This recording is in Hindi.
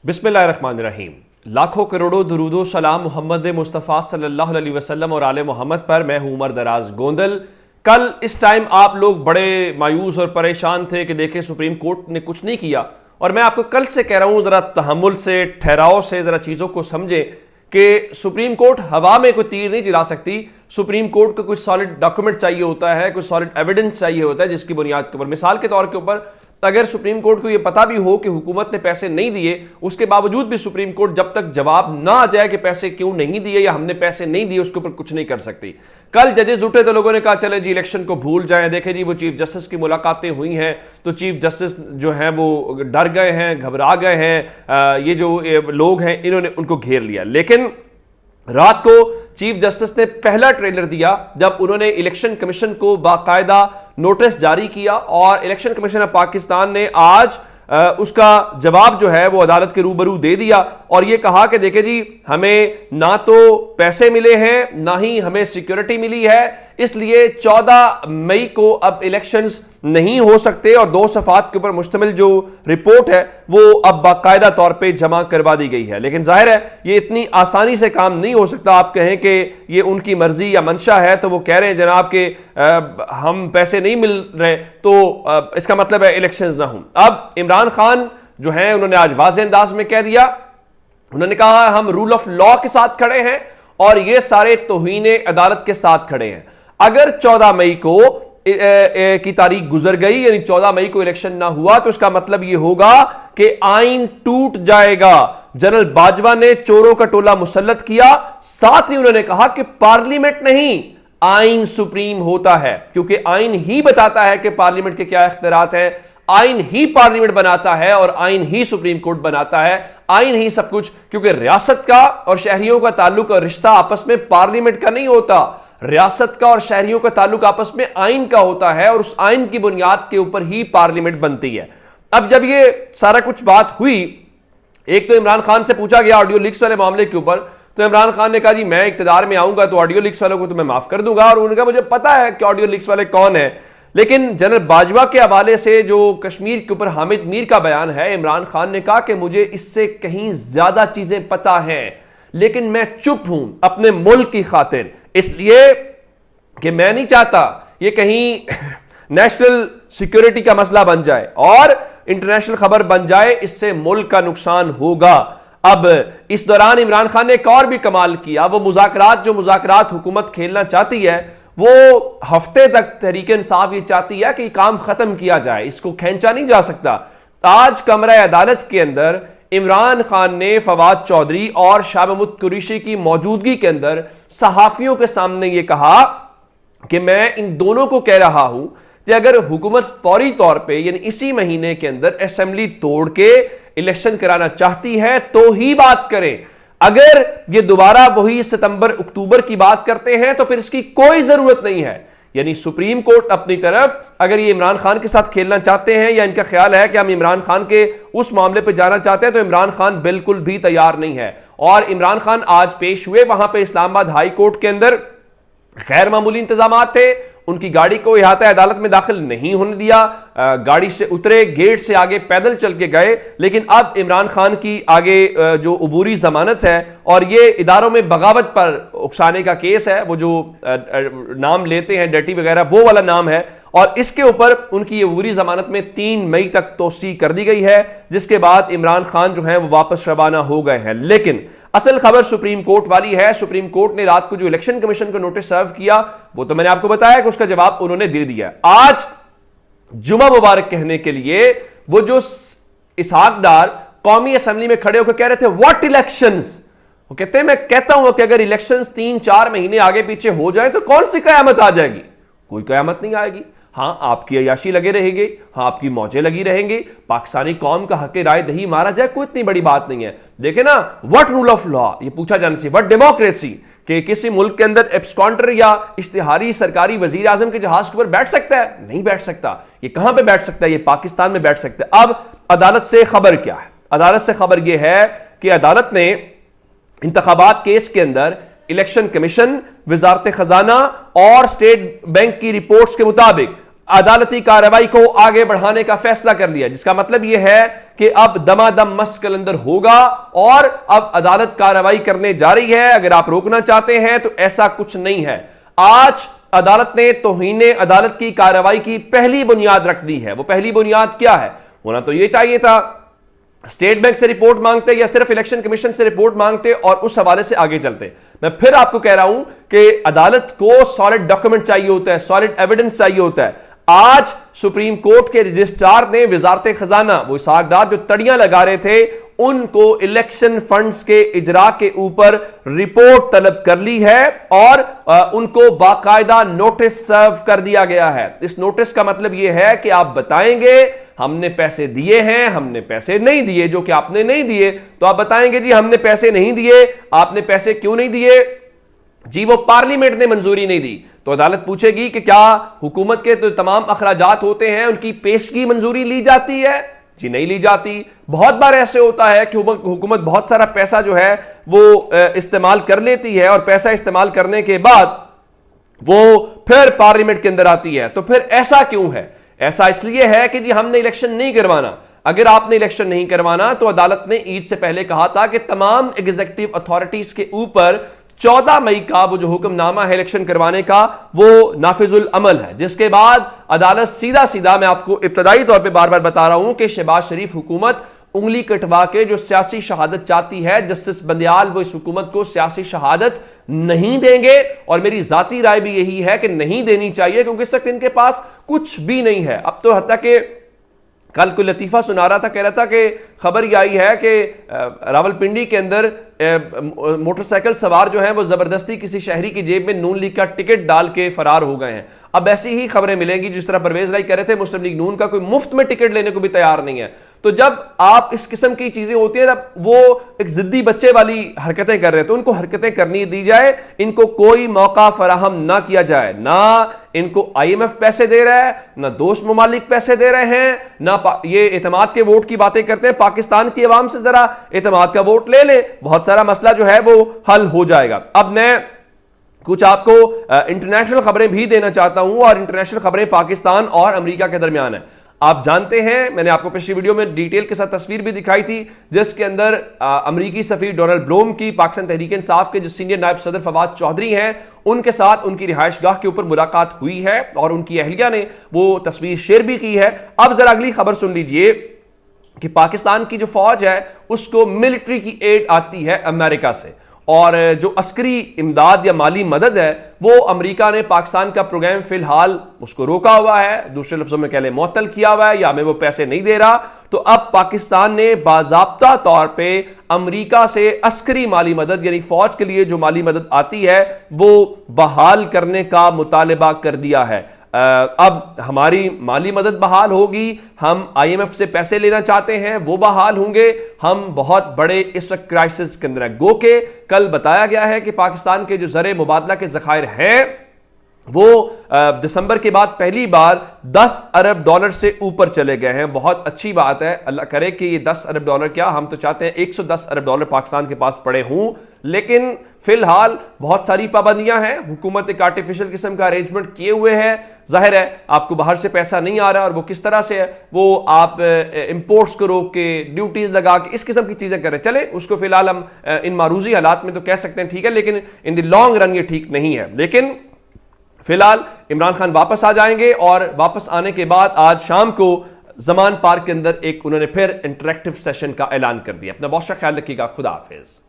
बिस्मिल्लाहिर्रहमानिर्रहीम। लाखों करोड़ों दुरूदो सलाम मोहम्मद मुस्तफ़ा सल्लल्लाहु अलैहि वसल्लम और आले मोहम्मद पर। मैं हूं उमर दराज गोंदल। कल इस टाइम आप लोग बड़े मायूस और परेशान थे कि देखें सुप्रीम कोर्ट ने कुछ नहीं किया, और मैं आपको कल से कह रहा हूं जरा तहम्मुल से, ठहराव से जरा चीज़ों को समझें कि सुप्रीम कोर्ट हवा में कोई तीर नहीं चला सकती। सुप्रीम कोर्ट को कुछ सॉलिड डॉक्यूमेंट चाहिए होता है, कुछ सॉलिड एविडेंस चाहिए होता है जिसकी बुनियाद के ऊपर, मिसाल के तौर के ऊपर अगर सुप्रीम कोर्ट को यह पता भी हो कि हुकूमत ने पैसे नहीं दिए, उसके बावजूद भी सुप्रीम कोर्ट जब तक जवाब ना आ जाए कि पैसे क्यों नहीं दिए या हमने पैसे नहीं दिए, उसके ऊपर कुछ नहीं कर सकती। कल जजेस उठे तो लोगों ने कहा चले जी इलेक्शन को भूल जाएं। देखें जी वो चीफ जस्टिस की मुलाकातें हुई हैं तो चीफ जस्टिस जो हैं वो डर गए हैं, घबरा गए हैं, ये जो लोग हैं इन्होंने उनको घेर लिया। लेकिन रात को चीफ जस्टिस ने पहला ट्रेलर दिया जब उन्होंने इलेक्शन कमीशन को बाकायदा नोटिस जारी किया, और इलेक्शन कमीशन ऑफ पाकिस्तान ने आज उसका जवाब जो है वो अदालत के रूबरू दे दिया और ये कहा कि देखिए जी हमें ना तो पैसे मिले हैं ना ही हमें सिक्योरिटी मिली है, इसलिए 14 मई को अब इलेक्शंस नहीं हो सकते, और 2 सफ़ात के ऊपर मुश्तमिल जो रिपोर्ट है वो अब बाकायदा तौर पे जमा करवा दी गई है। लेकिन जाहिर है ये इतनी आसानी से काम नहीं हो सकता। आप कहें कि ये उनकी मर्जी या मंशा है तो वो कह रहे हैं जनाब के हम पैसे नहीं मिल रहे तो इसका मतलब है इलेक्शंस ना हों। अब इमरान खान जो है उन्होंने आज वाज़ेह अंदाज में कह दिया, उन्होंने कहा हम रूल ऑफ लॉ के साथ खड़े हैं और ये सारे तौहीन अदालत के साथ खड़े हैं। अगर 14 मई को की तारीख गुजर गई, यानी 14 मई को इलेक्शन ना हुआ, तो इसका मतलब यह होगा कि आइन टूट जाएगा। जनरल बाजवा ने चोरों का टोला मुसल्लत किया, साथ ही उन्होंने कहा कि पार्लियामेंट नहीं आइन सुप्रीम होता है, क्योंकि आइन ही बताता है कि पार्लियामेंट के क्या इख्तियारात हैं, आइन ही पार्लियामेंट बनाता है और आइन ही सुप्रीम कोर्ट बनाता है, आइन ही सब कुछ। क्योंकि रियासत का और शहरियों का ताल्लुक और रिश्ता आपस में पार्लियामेंट का नहीं होता, रियासत का और शहरियों का ताल्लुक आपस में आइन का होता है, और उस आइन की बुनियाद के ऊपर ही पार्लियामेंट बनती है। अब जब ये सारा कुछ बात हुई, एक तो इमरान खान से पूछा गया ऑडियो लीक्स वाले मामले के ऊपर, तो इमरान खान ने कहा जी मैं इक्तदार में आऊंगा तो ऑडियो लीक्स वालों को तो मैं माफ कर दूंगा, और उन्होंने कहा मुझे पता है कि ऑडियो लीक्स वाले कौन है। लेकिन जनरल बाजवा के हवाले से जो कश्मीर के ऊपर हामिद मीर का बयान है, इमरान खान ने कहा कि मुझे इससे कहीं ज्यादा चीजें पता हैं, लेकिन मैं चुप हूं अपने मुल्क की खातिर, इसलिए कि मैं नहीं चाहता ये कहीं नेशनल सिक्योरिटी का मसला बन जाए और इंटरनेशनल खबर बन जाए, इससे मुल्क का नुकसान होगा। अब इस दौरान इमरान खान ने एक और भी कमाल किया, वो मुज़ाकरात हुकूमत खेलना चाहती है, वो हफ्ते तक तहरीक इंसाफ ये चाहती है कि काम खत्म किया जाए, इसको खींचा नहीं जा सकता। आज कमरा अदालत के अंदर इमरान खान ने फवाद चौधरी और शाह महमूद कुरैशी की मौजूदगी के अंदर सहाफियों के सामने ये कहा कि मैं इन दोनों को कह रहा हूं कि अगर हुकूमत फौरी तौर पे यानी इसी महीने के अंदर असेंबली तोड़ के इलेक्शन कराना चाहती है तो ही बात करें। अगर ये दोबारा वही सितंबर अक्टूबर की बात करते हैं तो फिर इसकी कोई जरूरत नहीं है। यानी सुप्रीम कोर्ट अपनी तरफ अगर ये इमरान खान के साथ खेलना चाहते हैं या इनका ख्याल है कि हम इमरान खान के उस मामले पे जाना चाहते हैं, तो इमरान खान बिल्कुल भी तैयार नहीं है। और इमरान खान आज पेश हुए वहां पे इस्लामाबाद हाई कोर्ट के अंदर, गैर मामूली इंतजाम थे, उनकी गाड़ी को इहाता अदालत में दाखिल नहीं होने दिया, गाड़ी से उतरे, गेट से आगे पैदल चल के गए। लेकिन अब इमरान खान की आगे जो अबूरी जमानत है और ये इदारों में बगावत पर उकसाने का केस है, वो जो नाम लेते हैं डर्टी वगैरह, वो वाला नाम है, और इसके ऊपर उनकी अबूरी जमानत में 3 मई तक तोसी कर दी गई है, जिसके बाद इमरान खान जो है वो वापस रवाना हो गए हैं। लेकिन असल खबर सुप्रीम कोर्ट वाली है। सुप्रीम कोर्ट ने रात को जो इलेक्शन कमीशन को नोटिस सर्व किया वो तो मैंने आपको बताया कि उसका जवाब उन्होंने दे दिया। आज जुमा मुबारक कहने के लिए वो जो इसहाक डार कौमी असेंबली में खड़े होकर कह रहे थे व्हाट इलेक्शंस, वो कहते हैं मैं कहता हूं कि अगर इलेक्शंस 3-4 महीने आगे पीछे हो जाए तो कौन सी कयामत आ जाएगी? कोई कयामत नहीं आएगी। हाँ आपकी अयाशी लगे रहेगी, हाँ आपकी मौजें लगी रहेंगी, पाकिस्तानी कौम का हक राय दही मारा जाए, कोई इतनी बड़ी बात नहीं है। देखे ना व्हाट रूल ऑफ लॉ, ये पूछा जाना चाहिए। व्हाट डेमोक्रेसी, कि किसी मुल्क के अंदर एब्सकॉन्डर या इश्तिहारी सरकारी वजीर आजम के जहाज के ऊपर बैठ सकता है? नहीं बैठ सकता। ये कहां पे बैठ सकता है? ये पाकिस्तान में बैठ सकता है। अब अदालत से खबर क्या है? अदालत से खबर यह है कि अदालत ने इंतखाबात केस के अंदर इलेक्शन कमीशन, वजारत खजाना और स्टेट बैंक की रिपोर्ट्स के मुताबिक अदालती कार्रवाई को आगे बढ़ाने का फैसला कर लिया, जिसका मतलब यह है कि अब दमादम मस्त कलंदर होगा और अब अदालत कार्रवाई करने जा रही है। अगर आप रोकना चाहते हैं तो ऐसा कुछ नहीं है। आज अदालत ने तौहीने अदालत की कार्रवाई की पहली बुनियाद रख दी है। वो पहली बुनियाद क्या है? होना तो यह चाहिए था स्टेट बैंक से रिपोर्ट मांगते या सिर्फ इलेक्शन कमीशन से रिपोर्ट मांगते और उस हवाले से आगे चलते। मैं फिर आपको कह रहा हूं कि अदालत को सॉलिड डॉक्यूमेंट चाहिए होता है, सॉलिड एविडेंस चाहिए होता है। आज सुप्रीम कोर्ट के रजिस्ट्रार ने वजारत खजाना, वो इसहाक डार जो तड़ियां लगा रहे थे, उनको इलेक्शन फंड्स के इजरा के ऊपर रिपोर्ट तलब कर ली है और उनको बाकायदा नोटिस सर्व कर दिया गया है। इस नोटिस का मतलब यह है कि आप बताएंगे हमने पैसे दिए हैं, हमने पैसे नहीं दिए। जो कि आपने नहीं दिए तो आप बताएंगे जी हमने पैसे नहीं दिए। आपने पैसे क्यों नहीं दिए? जी वो पार्लियामेंट ने मंजूरी नहीं दी। तो अदालत पूछेगी कि क्या हुकूमत के तो तमाम अखराजात होते हैं उनकी पेशगी मंजूरी ली जाती है? जी नहीं ली जाती। बहुत बार ऐसे होता है कि हुकूमत बहुत सारा पैसा जो है वो इस्तेमाल कर लेती है और पैसा इस्तेमाल करने के बाद वो फिर पार्लियामेंट के अंदर आती है। तो फिर ऐसा क्यों है? ऐसा इसलिए है कि जी हमने इलेक्शन नहीं करवाना। अगर आपने इलेक्शन नहीं करवाना तो अदालत ने ईद से पहले कहा था कि तमाम एग्जीक्यूटिव अथॉरिटीज के ऊपर 14 मई का वो जो हुक्मनामा है इलेक्शन करवाने का वो नाफिजुल अमल है, जिसके बाद अदालत सीधा सीधा, मैं आपको इब्तदाई तौर पे बार बार बता रहा हूं कि शहबाज शरीफ हुकूमत उंगली कटवा के जो सियासी शहादत चाहती है, जस्टिस बंदियाल वो इस हुकूमत को सियासी शहादत नहीं देंगे। और मेरी जाती राय भी यही है कि नहीं देनी चाहिए, क्योंकि इस वक्त इनके पास कुछ भी नहीं है। अब तो हत्ता के कल कोई लतीफा सुना रहा था, कह रहा था कि खबर यह आई है कि रावलपिंडी के अंदर मोटरसाइकिल सवार जो हैं वो जबरदस्ती किसी शहरी की जेब में नून लीग का टिकट डाल के फरार हो गए हैं। अब ऐसी ही खबरें मिलेंगी जिस तरह परवेज लाई कह रहे थे मुस्लिम लीग नून का कोई मुफ्त में टिकट लेने को भी तैयार नहीं है। तो जब आप इस किस्म की चीजें होती है तब वो एक जिद्दी बच्चे वाली हरकतें कर रहे हैं, तो उनको हरकतें करनी दी जाए, इनको कोई मौका फराहम ना किया जाए। ना इनको IMF पैसे दे रहा है, ना दोस्त ममालिक पैसे दे रहे हैं, ना ये एतमाद के वोट की बातें करते हैं। पाकिस्तान की आवाम से जरा एतमाद का वोट ले ले, बहुत सारा मसला जो है वो हल हो जाएगा। अब मैं कुछ आपको इंटरनेशनल खबरें भी देना चाहता हूं, और इंटरनेशनल खबरें पाकिस्तान और अमेरिका के दरमियान है। आप जानते हैं, मैंने आपको पिछली वीडियो में डिटेल के साथ तस्वीर भी दिखाई थी, जिसके अंदर अमेरिकी सफीर डोनाल्ड ब्लूम की पाकिस्तान तहरीक इंसाफ के जो सीनियर नायब सदर फवाद चौधरी हैं, उनके साथ उनकी रिहाइशगाह के ऊपर मुलाकात हुई है और उनकी अहलिया ने वो तस्वीर शेयर भी की है। अब जरा अगली खबर सुन लीजिए कि पाकिस्तान की जो फौज है उसको मिलिट्री की एड आती है अमेरिका से, और जो अस्करी इमदाद या माली मदद है वो अमेरिका ने पाकिस्तान का प्रोग्राम फिलहाल उसको रोका हुआ है, दूसरे लफ्जों में कह लें मुअत्तल किया हुआ है, या हमें वो पैसे नहीं दे रहा। तो अब पाकिस्तान ने बाज़ाब्ता तौर पे अमेरिका से अस्करी माली मदद यानी फौज के लिए जो माली मदद आती है वो बहाल करने का मुतालबा कर दिया है। अब हमारी माली मदद बहाल होगी, हम IMF से पैसे लेना चाहते हैं वो बहाल होंगे, हम बहुत बड़े इस वक्त क्राइसिस के अंदर गो के कल बताया गया है कि पाकिस्तान के जो ज़र मुबादला के ज़खायर हैं वो दिसंबर के बाद पहली बार 10 अरब डॉलर से ऊपर चले गए हैं। बहुत अच्छी बात है, अल्लाह करे कि ये 10 अरब डॉलर क्या, हम तो चाहते हैं 110 अरब डॉलर पाकिस्तान के पास पड़े हों, लेकिन फिलहाल बहुत सारी पाबंदियां हैं। हुकूमत एक आर्टिफिशियल किस्म का अरेंजमेंट किए हुए है, जाहिर है आपको बाहर से पैसा नहीं आ रहा, और वो किस तरह से है वो आप इंपोर्ट्स को रोक के ड्यूटीज लगा के इस किस्म की चीजें करें। चले उसको फिलहाल हम इन मारूजी हालात में तो कह सकते हैं ठीक है, लेकिन इन द लॉन्ग रन ये ठीक नहीं है। लेकिन फिलहाल इमरान खान वापस आ जाएंगे, और वापस आने के बाद आज शाम को ज़मान पार्क के अंदर एक उन्होंने फिर इंटरेक्टिव सेशन का ऐलान कर दिया। अपना बहुत सा ख्याल रखिएगा। खुदा हाफिज।